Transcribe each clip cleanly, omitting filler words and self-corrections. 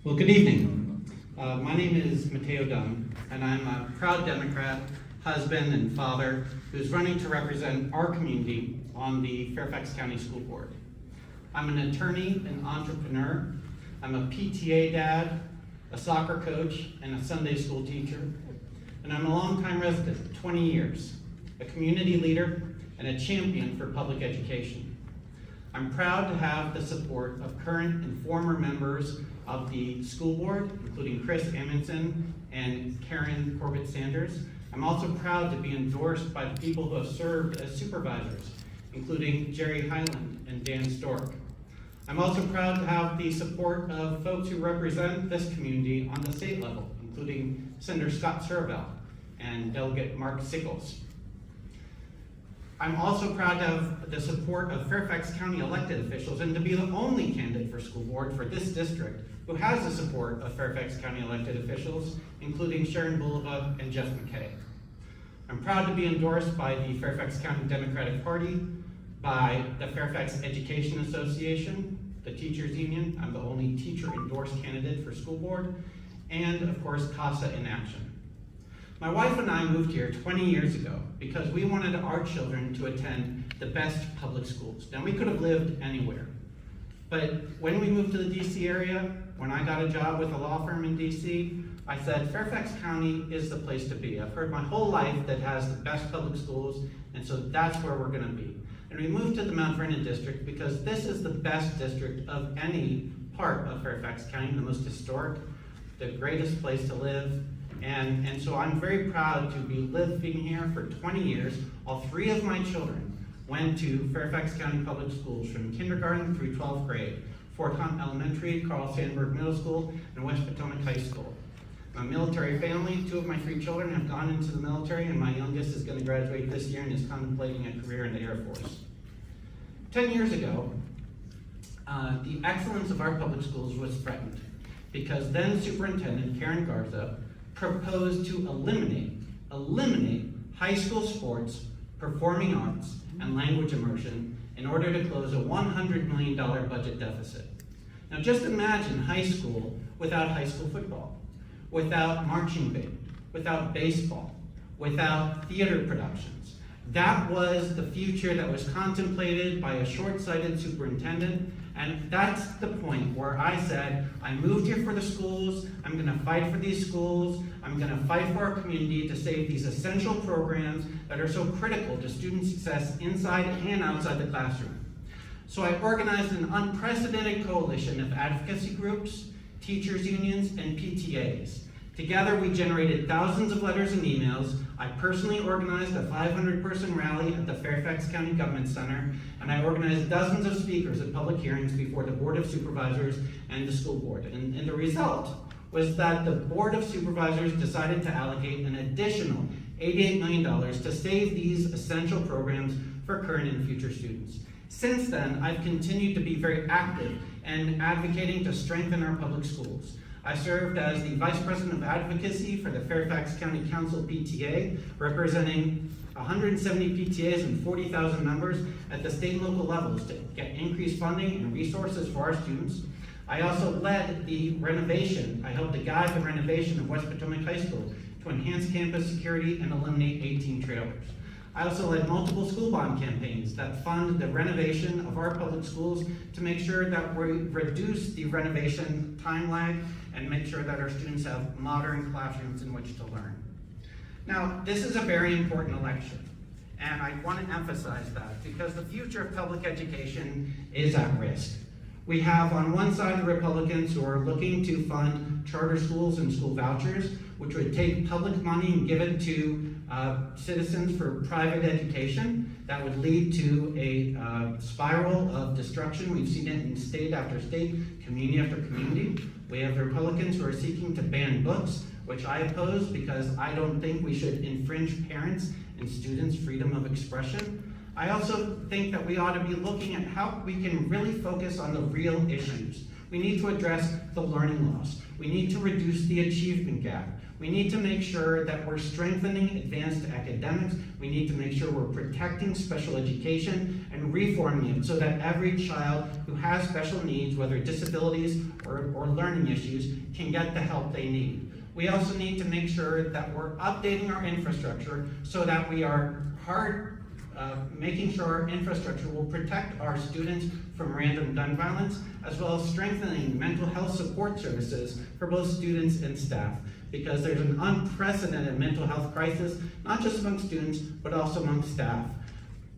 Well, good evening. My name is Mateo Dunne, and I'm a proud Democrat, husband, and father who's running to represent our community on the Fairfax County School Board. I'm an attorney and entrepreneur. I'm a PTA dad, a soccer coach, and a Sunday school teacher. And I'm a longtime resident, 20 years, a community leader, and a champion for public education. I'm proud to have the support of current and former members of the school board, including Chris Amundson and Karen Corbett-Sanders. I'm also proud to be endorsed by the people who have served as supervisors, including Jerry Hyland and Dan Stork. I'm also proud to have the support of folks who represent this community on the state level, including Senator Scott Surabel and Delegate Mark Sickles. I'm also proud to have the support of Fairfax County elected officials and to be the only candidate for school board for this district who has the support of Fairfax County elected officials, including Sharon Bulova and Jeff McKay. I'm proud to be endorsed by the Fairfax County Democratic Party, by the Fairfax Education Association, the Teachers Union. I'm the only teacher endorsed candidate for school board, and of course, CASA in Action. My wife and I moved here 20 years ago because we wanted our children to attend the best public schools. Now, we could have lived anywhere, but when we moved to the DC area, when I got a job with a law firm in DC, I said, Fairfax County is the place to be. I've heard my whole life that has the best public schools, and so that's where we're gonna be. And we moved to the Mount Vernon district because this is the best district of any part of Fairfax County, the most historic, the greatest place to live. And so I'm very proud to be living here for 20 years. All three of my children went to Fairfax County Public Schools from kindergarten through 12th grade, Fort Hunt Elementary, Carl Sandburg Middle School, and West Potomac High School. I'm a military family. Two of my three children have gone into the military, and my youngest is going to graduate this year and is contemplating a career in the Air Force. 10 years ago, the excellence of our public schools was threatened because then Superintendent Karen Garza proposed to eliminate high school sports, performing arts, and language immersion in order to close a $100 million budget deficit. Now just imagine high school without high school football, without marching band, without baseball, without theater productions. That was the future that was contemplated by a short-sighted superintendent. And that's the point where I said, I moved here for the schools, I'm gonna fight for these schools, I'm gonna fight for our community to save these essential programs that are so critical to student success inside and outside the classroom. So I organized an unprecedented coalition of advocacy groups, teachers unions, and PTAs. Together we generated thousands of letters and emails. I personally organized a 500-person rally at the Fairfax County Government Center, and I organized dozens of speakers at public hearings before the Board of Supervisors and the school board. And the result was that the Board of Supervisors decided to allocate an additional $88 million to save these essential programs for current and future students. Since then, I've continued to be very active and advocating to strengthen our public schools. I served as the Vice President of Advocacy for the Fairfax County Council PTA, representing 170 PTAs and 40,000 members at the state and local levels to get increased funding and resources for our students. I also led the renovation. I helped to guide the renovation of West Potomac High School to enhance campus security and eliminate 18 trailers. I also led multiple school bond campaigns that fund the renovation of our public schools to make sure that we reduce the renovation time lag and make sure that our students have modern classrooms in which to learn. Now, this is a very important election, and I want to emphasize that because the future of public education is at risk. We have on one side the Republicans who are looking to fund charter schools and school vouchers, which would take public money and give it to citizens for private education. That would lead to a spiral of destruction. We've seen it in state after state, community after community. We have the Republicans who are seeking to ban books, which I oppose because I don't think we should infringe parents' and students' freedom of expression. I also think that we ought to be looking at how we can really focus on the real issues. We need to address the learning loss. We need to reduce the achievement gap. We need to make sure that we're strengthening advanced academics. We need to make sure we're protecting special education and reforming it so that every child who has special needs, whether disabilities or learning issues, can get the help they need. We also need to make sure that we're updating our infrastructure so that we are making sure our infrastructure will protect our students from random gun violence, as well as strengthening mental health support services for both students and staff, because there's an unprecedented mental health crisis, not just among students, but also among staff.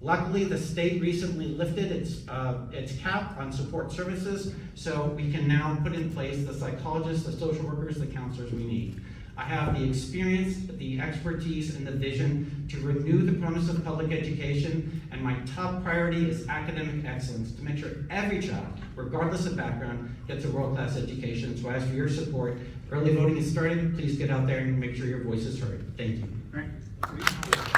Luckily, the state recently lifted its cap on support services, so we can now put in place the psychologists, the social workers, the counselors we need. I have the experience, the expertise, and the vision to renew the promise of public education, and my top priority is academic excellence, to make sure every child, regardless of background, gets a world-class education. So I ask for your support. Early voting is starting. Please get out there and make sure your voice is heard. Thank you.